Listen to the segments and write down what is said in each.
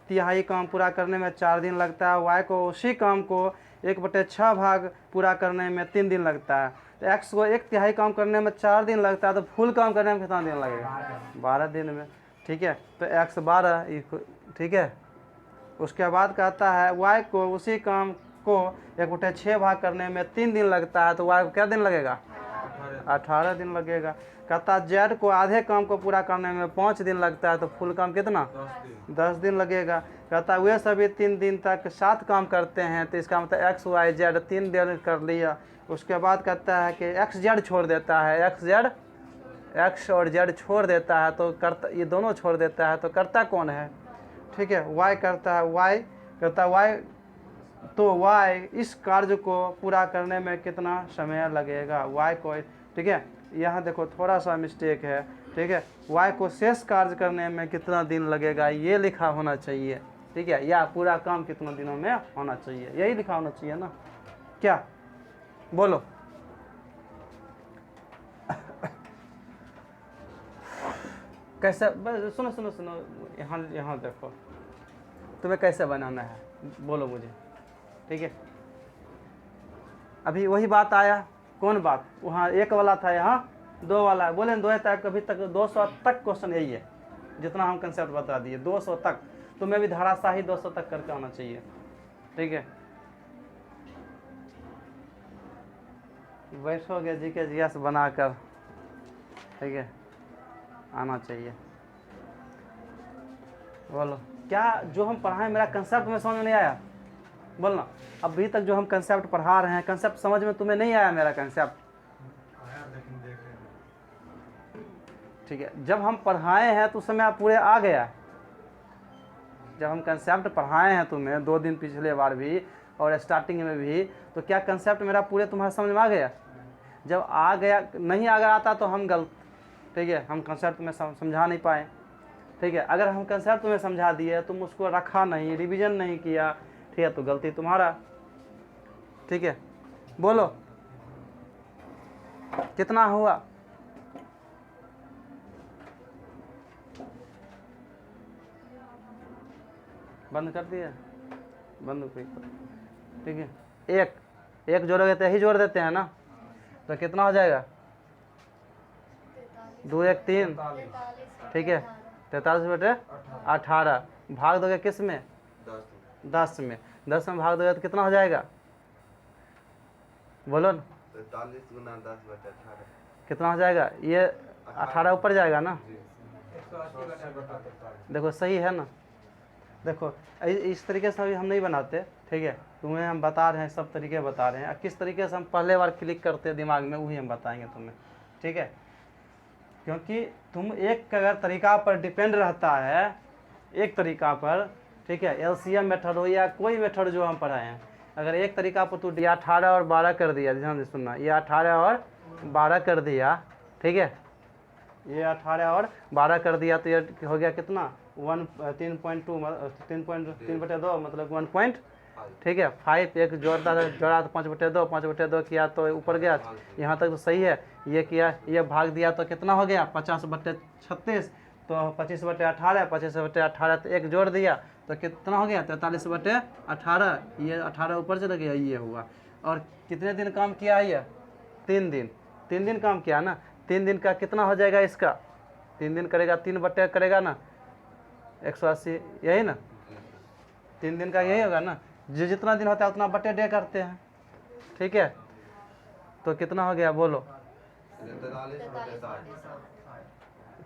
तिहाई काम पूरा करने में 4 दिन लगता है, y को उसी काम को 1/6 भाग पूरा करने में 3 दिन लगता है। तो x को 1/3 काम करने में 4 दिन लगता है, तो फुल काम करने में कितना दिन लगेगा? 12 दिन में। ठीक है, तो x 12, ठीक है। उसके बाद कहता है y को उसी काम को 1/6 भाग करने में 3 दिन लगता है, तो y को क्या दिन लगेगा? 18 दिन लगेगा। कहता है z को आधे काम को पूरा करने में 5 दिन लगता है, तो फुल काम कितना? 10 दिन लगेगा। कहता है वे सभी 3 दिन तक 7 काम करते हैं, तो इसका मतलब x y z 3 दिन कर लिया। उसके बाद कहता है कि x z छोड़ देता है, x और z छोड़ देता है, तो करता, ये दोनों छोड़ देता है, तो करता कौन है? ठीक है, y करता है, y करता है y, तो y इस कार्य को पूरा करने में कितना समय लगेगा? y को, ठीक है, यहाँ देखो थोड़ा सा मिस्टेक है। ठीक है, y को शेष कार्य करने में कितना दिन लगेगा ये लिखा होना चाहिए। ठीक है, या पूरा काम कितना दिनों में होना चाहिए, यही लिखा होना चाहिए ना? क्या बोलो? कैसे? सुनो सुनो सुनो, यहाँ देखो, तुम्हें कैसे बनाना है बोलो मुझे। ठीक है, अभी वही बात आया। कौन बात? वहाँ 1 वाला था, यहाँ 2 वाला है। बोले 2 टाइप, अभी तक 200 तक क्वेश्चन यही है, जितना हम कंसेप्ट बता दिए 200 तक। तुम्हें भी धाराशाही 200 तक करके आना चाहिए। ठीक है, बैठोगे जी के जीएस बनाकर, ठीक है, आना चाहिए। बोलो, क्या जो हम पढ़ाएं मेरा कंसेप्ट में समझ में नहीं आया? बोलना, अभी तक जो हम कंसेप्ट पढ़ा रहे हैं, कंसेप्ट समझ में तुम्हें नहीं आया? मेरा कंसेप्ट ठीक है, जब हम पढ़ाए हैं तो उस समय आप पूरे आ गया। जब हम कंसेप्ट पढ़ाए हैं तुम्हें 2 दिन पिछले बार भी और स्टार्टिंग में भी, तो क्या कंसेप्ट मेरा पूरे तुम्हारे समझ में आ गया? जब आ गया, नहीं अगर आता तो हम गलत। ठीक है, हम कंसेप्ट में समझा नहीं पाए। ठीक है, अगर हम कंसेप्ट तुम्हें समझा दिए, तुम उसको रखा नहीं, रिवीजन नहीं किया, ठीक है, तो गलती तुम्हारा। ठीक है, बोलो कितना हुआ? बंद कर दिया, बंद कोई। ठीक है, एक जोड़ोगे तो यही जोड़ देते हैं ना, तो कितना हो जाएगा? 2 1 3, ठीक है, 43/18। भाग दोगे किस में? 10 में। 10 में भाग दोगे तो कितना हो जाएगा? बोलो ना। 43 × 10/18 कितना हो जाएगा? ये 18 ऊपर जाएगा ना? देखो सही है ना? देखो इस तरीके से अभी हम नहीं बनाते। ठीक है, तुम्हें हम बता रहे हैं, सब तरीके बता रहे हैं। किस तरीके से हम पहले बार क्लिक करते हैं दिमाग में, वही हम बताएंगे तुम्हें। ठीक है, क्योंकि तुम एक अगर तरीका पर डिपेंड रहता है, एक तरीका पर, ठीक है, एलसीएम मेथड हो या कोई मेथड जो हम पढ़ाए हैं, अगर एक तरीका पर तू 18 और 12 कर दिया, ध्यान से सुनना, ये 18 और 12 कर दिया, ठीक है, ये 18 और 12 कर दिया, तो ये हो गया कितना? 3.2 मतलब 1 ठीक है, 5 एक जोड़ा तो 5/2 किया तो ऊपर गया। यहाँ तक तो सही है। ये किया, ये भाग दिया तो कितना हो गया? 50/36, तो 25/18, 25/18 तो एक जोड़ दिया तो कितना हो गया? 43/18। ये 18 ऊपर चला गया, ये हुआ। और कितने दिन काम किया है ये? 3 दिन। 3 दिन काम किया ना? 3 दिन का कितना हो जाएगा इसका? 3 दिन करेगा, 3 बटे करेगा ना, 180, यही ना? 3 दिन का यही होगा ना? जो जितना दिन होता है उतना बटे डे करते हैं। ठीक है, तो कितना हो गया बोलो?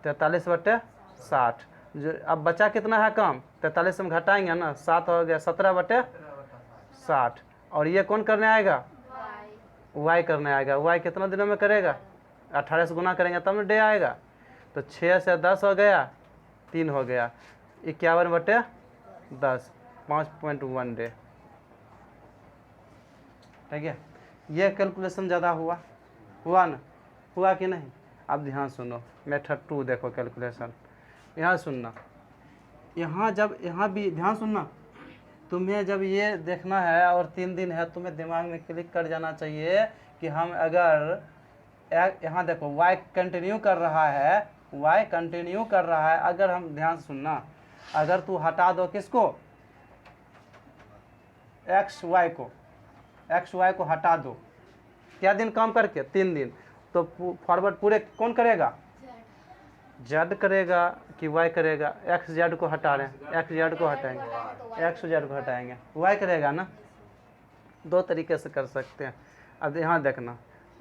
43/60। जो अब बचा कितना है काम? 43 में घटाएंगे ना, 7 हो गया, 17/60। और ये कौन करने आएगा? y करने आएगा। y कितना दिनों में करेगा? 18 से गुना करेंगे तब ना डे आएगा। तो 6 से 10 हो गया, 3 हो गया, 51/10, 5.1 डे। ठीक है, ये कैलकुलेशन ज़्यादा हुआ ना? हुआ कि नहीं? अब ध्यान सुनो, मेथड 2 देखो कैलकुलेशन। यहाँ सुनना, यहाँ भी ध्यान सुनना। तुम्हें जब ये देखना है और 3 दिन है, तुम्हें दिमाग में क्लिक कर जाना चाहिए कि हम अगर यहाँ देखो y कंटिन्यू कर रहा है, अगर हम ध्यान सुनना, अगर तू हटा दो किसको, एक्स वाई को हटा दो, क्या दिन काम करके, 3 दिन, तो फॉरवर्ड पूरे कौन करेगा, जेड करेगा कि वाई करेगा, एक्स जेड को हटा रहे हैं, एक्स जेड को हटाएंगे, एक्स जेड को हटाएंगे, वाई करेगा ना। 2 तरीके से कर सकते हैं। अब यहाँ देखना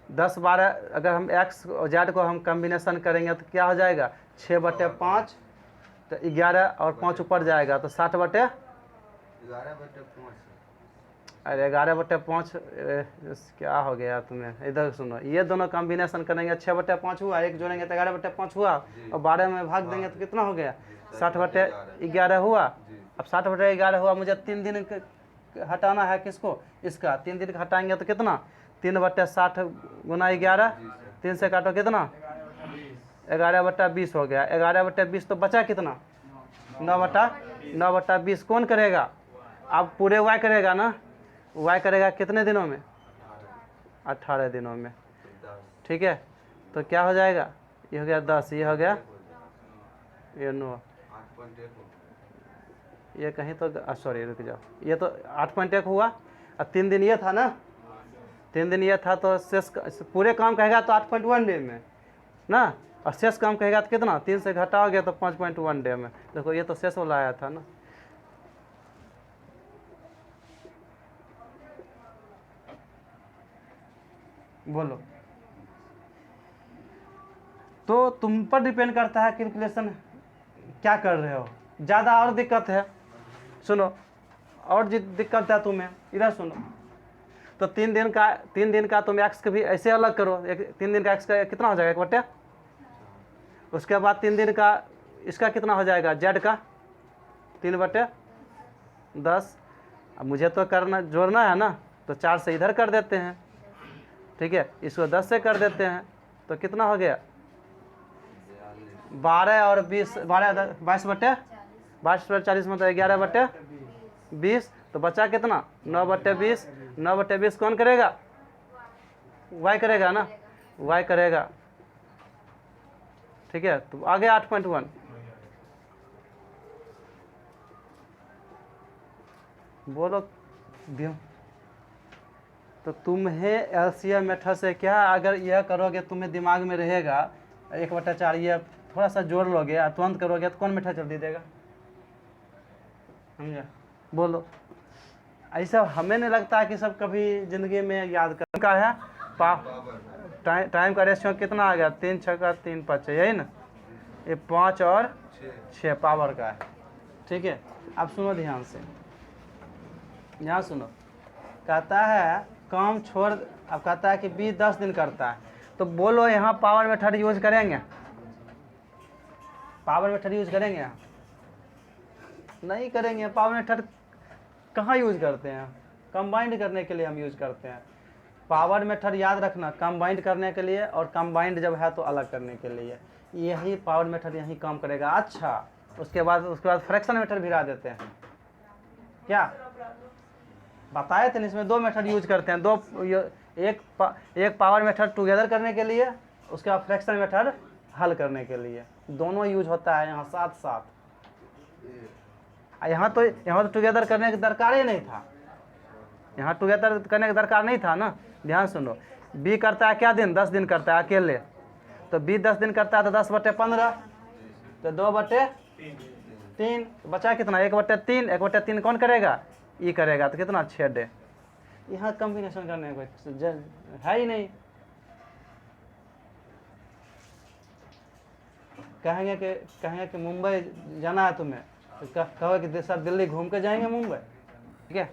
10-12 अगर हम एक्स और जेड को हम कम्बिनेशन करेंगे तो क्या हो जाएगा, 6/5 तो 11 और 5 ऊपर जाएगा तो 60/, 11/5 अरे 11/5 क्या हो गया तुम्हें, इधर सुनो, ये दोनों कॉम्बिनेशन करेंगे 6/5 हुआ, एक जोड़ेंगे तो 11/5 हुआ, और 12 में भाग देंगे तो कितना हो गया, 60/11 हुआ। अब 60/11 हुआ, मुझे 3 दिन हटाना है किसको, इसका 3 दिन का हटाएंगे तो कितना, 3/60 गुना 11, 3 से काटो कितना, 11/20 हो गया, 11/20 तो बचा कितना, 9/20 कौन करेगा, अब पूरे वाई करेगा ना, वाई करेगा कितने दिनों में, 18 दिनों में, ठीक है। तो क्या हो जाएगा, ये हो गया 10, ये हो गया ये 9, 8.1 ये कहीं तो सॉरी रुक जाओ, ये तो 8.1 हुआ, और 3 दिन ये था ना, 3 दिन ये था, तो शेष पूरे काम कहेगा तो 8.1 डे में ना, और शेष काम कहेगा तो कितना, 3 से घटाओगे तो 5.1 डे में। देखो ये तो शेष वाला आया था ना, बोलो। तो तुम पर डिपेंड करता है कैलकुलेशन क्या कर रहे हो, ज़्यादा और दिक्कत है, सुनो और दिक्कत है तुम्हें, इधर सुनो। तो 3 दिन का तुम एक्स का भी ऐसे अलग करो, 3 दिन का एक्स का कितना हो जाएगा, 1/, उसके बाद 3 दिन का इसका कितना हो जाएगा, जेड का 3/10। अब मुझे तो करना जोड़ना है ना, तो 4 से इधर कर देते हैं, ठीक है, इसको 10 से कर देते हैं, तो कितना हो गया, 12 और 20, 22/40 मतलब 11/20, तो बचा कितना, 9/20, 9/20 कौन करेगा, वाई करेगा ना, वाई करेगा, ठीक है। तो आगे 8.1, बोलो दियो। तो तुम्हें एलसीएम मेथड से क्या, अगर यह करोगे तुम्हें दिमाग में रहेगा 1/4, ये थोड़ा सा जोड़ लोगे या तुरंत करोगे तो कौन मेथड जल्दी देगा, समझा, बोलो। ऐसा हमें नहीं लगता कि सब कभी ज़िंदगी में याद कर का है। टाइम का रेशियो कितना आ गया, 3 6 3 5, यही ना, ये 5 और 6 पावर का है, ठीक है। अब सुनो ध्यान से, यहाँ सुनो, कहता है काम छोड़, अब कहता है कि 10 दिन करता है, तो बोलो यहाँ पावर मेथड यूज करेंगे, पावर मेथड यूज करेंगे, यहाँ नहीं करेंगे। पावर मेथड कहाँ यूज करते हैं, कंबाइंड करने के लिए हम यूज करते हैं। पावर मेथड याद रखना, कंबाइंड करने के लिए, और कंबाइंड जब है तो अलग करने के लिए, यही पावर मेथड यही काम करेगा। अच्छा, उसके बाद फ्रैक्शन मेथड भिड़ा देते हैं, क्या बताए थे, इसमें 2 मेथड यूज करते हैं, एक पावर मेथड टुगेदर करने के लिए, उसके बाद फ्रैक्शन मेथड हल करने के लिए, दोनों यूज होता है यहाँ साथ साथ। यहाँ तो टुगेदर करने की दरकार ही नहीं था, यहाँ टुगेदर करने की दरकार नहीं था ना। ध्यान सुनो, बी करता है क्या दिन, 10 दिन करता है अकेले, तो बी 10 दिन करता है तो 10/15, तो 2/3, बचा कितना, 1/3, 1/3 कौन करेगा, ई करेगा, तो कितना 6 डे। यहाँ कॉम्बिनेशन करने को है ही नहीं। कहेंगे कि मुंबई जाना है तुम्हें, तो कहो कि सर दिल्ली घूम के जाएंगे मुंबई, ठीक है।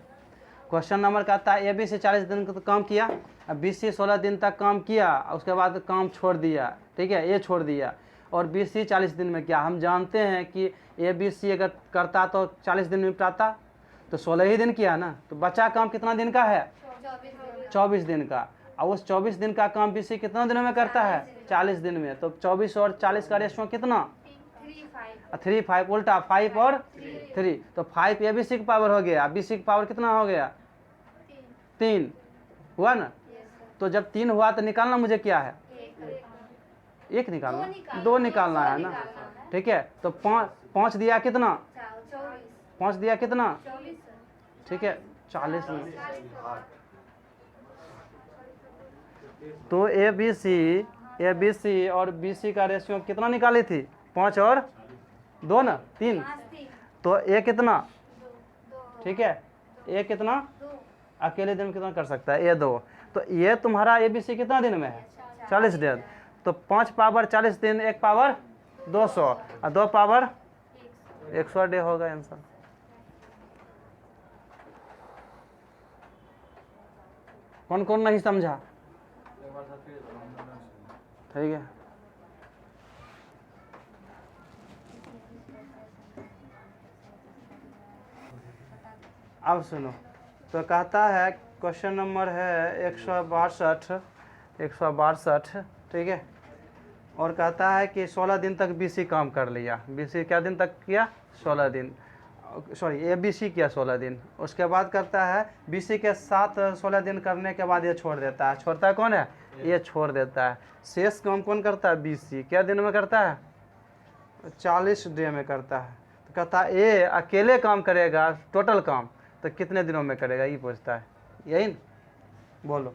क्वेश्चन नंबर कहता है ABC 40 दिन का तो काम किया, अब BC 16 दिन तक काम किया, उसके बाद काम छोड़ दिया, ठीक है, ये छोड़ दिया, और BC 40 दिन में क्या, हम जानते हैं कि ABC अगर करता तो 40 दिन में निपटाता, तो 16 ही दिन किया ना, तो बचा काम कितना दिन का है, 24 दिन का। और उस 24 दिन का काम BC कितना दिनों में करता है, 40 दिन में, तो 24 और 40 का रेशियो कितना, 3 5 उल्टा 5 और 3, तो 5 ABC की पावर हो गया, BC की पावर कितना हो गया, 3 हुआ ना। तो जब 3 हुआ तो निकालना मुझे क्या है, 1 निकालना, 2 निकालना है ना, ठीक है। तो 5 दिया कितना, 5 दिया कितना, ठीक है 40 में। तो ए बी सी और बी सी का रेशियो कितना निकाली थी, 5 और 2 ना 3, तो ए कितना, ठीक है ए कितना, अकेले दिन में कितना कर सकता है, ए 2। तो ये तुम्हारा ए बी सी कितना दिन में है, 40 दिन। तो 5 पावर 40 दिन, 1 पावर 200 और 2 पावर 100 डे होगा आंसर। कौन कौन नहीं समझा, ठीक है। अब सुनो, तो कहता है क्वेश्चन नंबर है 162, ठीक है। और कहता है कि 16 दिन तक बीसी काम कर लिया। बीसी क्या दिन तक किया, 16 दिन, सॉरी ए बी सी किया 16 दिन। उसके बाद करता है बीसी के साथ 16 दिन करने के बाद ये छोड़ देता है। छोड़ता है कौन है, ये छोड़ देता है। शेष काम कौन करता है, बीसी। क्या दिन में करता है, 40 डे में करता है। तो कहता है ए अकेले काम करेगा टोटल काम, तो कितने दिनों में करेगा, ये पूछता है। यही न? बोलो,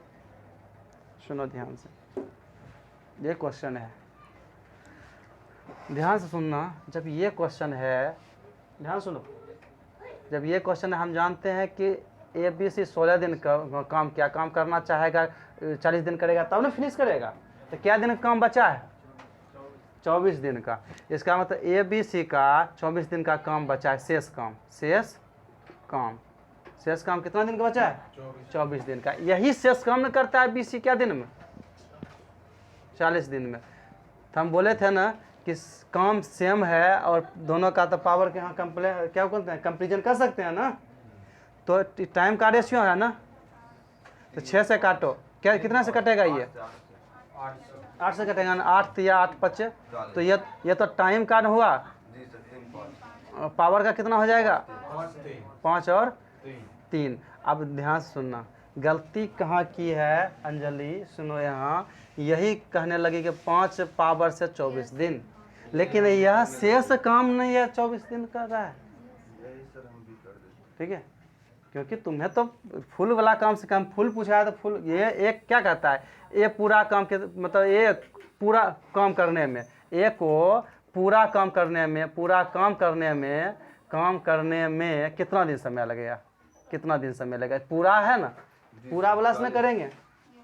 सुनो ध्यान से, ये क्वेश्चन है, ध्यान से सुनना। जब ये क्वेश्चन है, ध्यान सुनो, जब ये क्वेश्चन है, हम जानते हैं कि ए बी सी 16 दिन का काम, क्या काम करना चाहेगा, 40 दिन करेगा तब ना फिनिश करेगा। तो क्या दिन का काम बचा है, 24 दिन का। इसका मतलब ए बी सी का 24 दिन का काम बचा है, शेष काम। शेष काम कितना दिन का बचा है, 24 दिन का। यही शेष काम न करता है बी सी क्या दिन में, 40 दिन में। तो हम बोले थे ना कि काम सेम है और दोनों का तो पावर के यहाँ क्या बोलते हैं, कंपेरिजन कर सकते हैं ना। तो टाइम का रेशियो है ना, तो 6 से काटो, क्या कितना से कटेगा, ये 8 से कटेगा ना, 8 या 8 5, तो ये तो टाइम का हुआ। पावर का कितना हो जाएगा, 5 और 3। अब ध्यान से सुनना, गलती कहाँ की है अंजलि, सुनो यहाँ। यही कहने लगी कि 5 पावर से 24 दिन, लेकिन यह शेष काम नहीं है 24 दिन कर रहा है, ठीक है। क्योंकि तुम्हें तो फुल वाला काम से काम फुल पूछा है, तो फुल ये एक क्या कहता है, ये पूरा काम के मतलब ये पूरा काम करने में, एक को पूरा काम करने में कितना दिन समय लगेगा, कितना दिन समय लगेगा, पूरा है ना, पूरा वाला से करेंगे।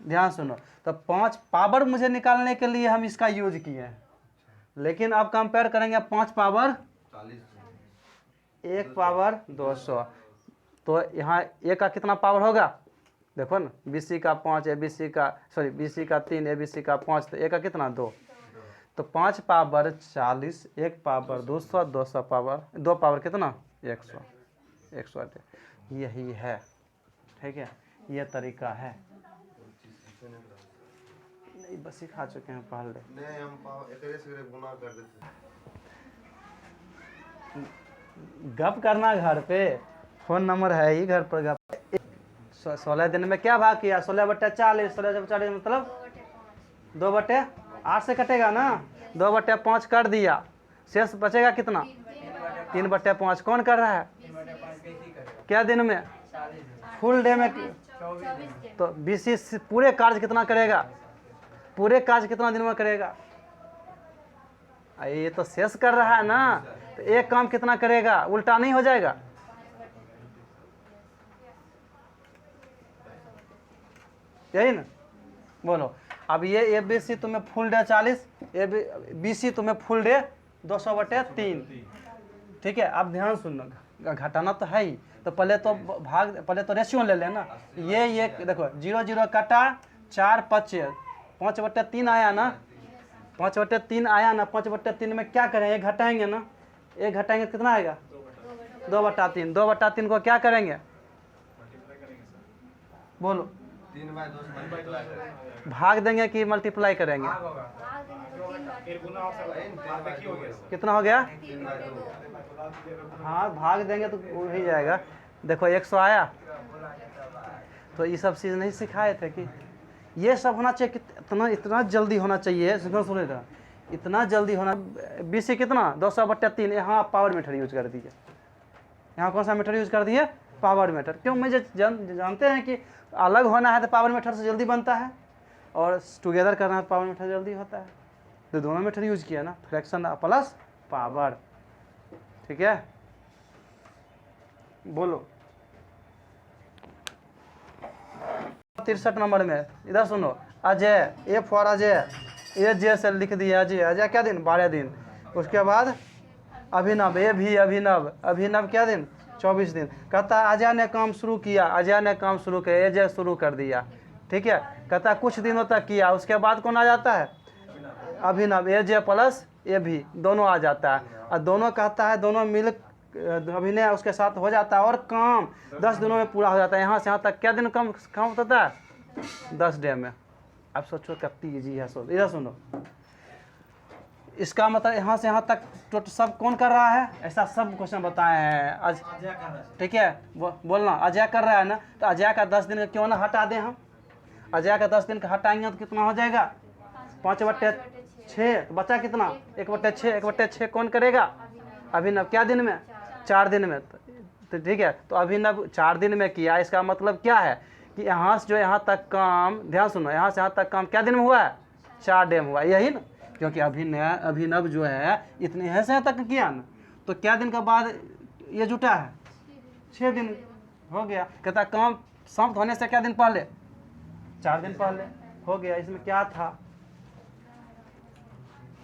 ध्यान सुनो, तो 5 पावर मुझे निकालने के लिए हम इसका यूज किए हैं, लेकिन अब कंपेयर करेंगे 5 पावर 1 पावर 200, तो यहाँ ए का कितना पावर होगा, देखो ना, बीसी का 5, एबीसी का सॉरी बीसी का 3, एबीसी का 5, तो ए का कितना 2, तो 5 पावर 40, 1 पावर 200, 200 पावर 2 पावर कितना 100। यही है, ठीक है, ये तरीका है। नहीं बस सिखा चुके हैं पहले, नहीं हम एकरे से गुना कर देते। गप करना घर पे, फोन नंबर है ही घर पर गप। 16 दिन में क्या भाग किया, 16/40, 16/40 मतलब 2/8 से कटेगा ना, 2/5 कर दिया, शेष बचेगा कितना, 3/5। कौन कर रहा है, क्या दिन में, फुल डे में। तो बीसी पूरे कार्य कितना करेगा, पूरे कार्य कितना दिन में करेगा, ये तो शेष कर रहा है ना, तो एक काम कितना करेगा, उल्टा नहीं हो जाएगा। यही ना, बोलो। अब ये ए बी सी तुम्हें full day 40, A B C तुम्हें फुल डे 200/3, ठीक है। अब ध्यान सुनना, घटाना तो है ही, तो पहले तो रेशियो ले लेना। ये देखो 0 0 काटा, 4 5, 5/3 आया ना, 5/3 आया ना। 5/3 में क्या करें, एक घटाएंगे ना, एक घटाएंगे तो कितना आएगा, 2/3। 2/3 को क्या करेंगे, बोलो, 3/2 भाग देंगे कि मल्टीप्लाई करेंगे, कितना हो गया, हाँ भाग देंगे तो हो ही जाएगा। देखो 100 आया, तो ये सब चीज़ नहीं सिखाए थे कि ये सब होना चाहिए, कि इतना जल्दी होना चाहिए, सुनेगा इतना जल्दी होना। बीसी कितना 200/3, यहाँ पावर मीटर यूज कर दीजिए, यहाँ कौन सा मेथड यूज कर दिए, पावर मेथड। क्यों, मुझे जानते हैं कि अलग होना है तो पावर मेथड से जल्दी बनता है, और टुगेदर करना है तो पावर मेथड जल्दी होता है, तो दोनों मेथड यूज किया ना, फ्रैक्शन प्लस पावर। ठीक है, बोलो 63 नंबर में इधर सुनो, अजय, ए फॉर अजय, ए जे से लिख दिया अजय, अजय क्या दिन, 12 दिन। उसके बाद अभिनव, ए भी अभिनव, अभिनव क्या दिन, 24 दिन। कहता अजय ने काम शुरू किया, अजय ने काम शुरू किया, ए जे शुरू कर दिया। ठीक है, कहता कुछ दिनों तक किया, उसके बाद कौन आ जाता है, अभिनव, ए जे प्लस ए भी दोनों आ जाता है, और दोनों कहता है दोनों मिल अभिनय उसके साथ हो जाता है, और काम 10 दिनों में पूरा हो जाता है। यहाँ से यहाँ तक क्या दिन कम काम होता है, 10 डे में। अब सोचो कितनी ईजी है, सोच इधर सुनो, इसका मतलब यहाँ से यहाँ तक टोटल सब कौन कर रहा है, ऐसा सब क्वेश्चन बताए हैं आज। ठीक है, बोलना अजय कर रहा है ना, तो अजय का 10 दिन का क्यों ना हटा दें हम, अजय का 10 दिन का हटाएंगे तो कितना हो जाएगा, 5/6, तो बचा कितना, 1/6, 1/6 कौन करेगा, अभिनव, क्या दिन में, 4 दिन में। तो ठीक है, तो अभिनव 4 दिन में किया, इसका मतलब क्या है कि यहाँ से जो यहाँ तक काम, ध्यान सुनो, यहाँ से यहाँ तक काम क्या दिन में हुआ है, 4 डे में हुआ, यही ना, क्योंकि अभिनव जो है इतने यहाँ से यहाँ तक किया ना, तो क्या दिन के बाद ये जुटा है, 6 दिन हो गया। कहता काम समाप्त होने से क्या दिन पहले, 4 दिन पहले हो गया। इसमें क्या था,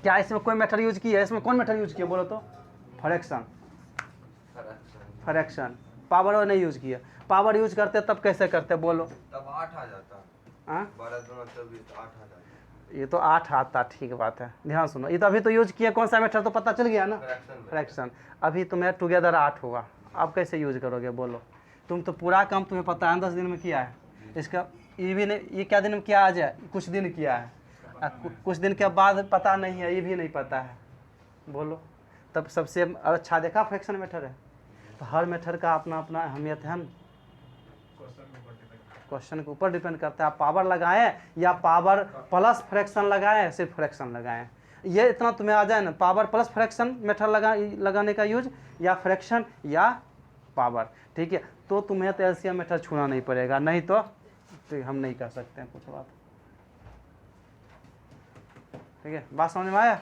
क्या इसमें कोई मेथड यूज किया, इसमें कौन मेथड यूज किया बोलो तो, फ्रैक्शन, फ्रैक्शन, पावर नहीं यूज किया। पावर यूज करते तब कैसे करते बोलो, तब 8 आ जाता, 12 दूना 24, 8 आ जाता। ये तो 8 आता, ठीक बात है। ध्यान सुनो, ये तो अभी तो यूज किया, कौन सा मेथड तो पता चल गया ना, फ्रैक्शन। अभी तुम्हें टुगेदर 8 हुआ, अब कैसे यूज करोगे बोलो, तुम तो पूरा काम तुम्हें पता है 10 दिन में किया है, इसका ये भी नहीं, ये क्या दिन में किया, आ जाए कुछ दिन किया है, कुछ दिन के बाद पता नहीं है, ये भी नहीं पता है, बोलो। तब सबसे अच्छा देखा फ्रैक्शन मेथड है। तो हर मेथड का अपना अपना अहमियत है, क्वेश्चन के ऊपर डिपेंड करता है, आप पावर लगाएं या पावर प्लस फ्रैक्शन लगाएं, सिर्फ फ्रैक्शन लगाएं, ये इतना तुम्हें आ जाए ना, पावर प्लस फ्रैक्शन मेथड लगाने का यूज, या फ्रैक्शन या पावर। ठीक है, तो तुम्हें तो एलसीएम मेथड छूना नहीं पड़ेगा, नहीं तो हम नहीं कर सकते हैं कुछ बात। ठीक है, बात समझ में आया।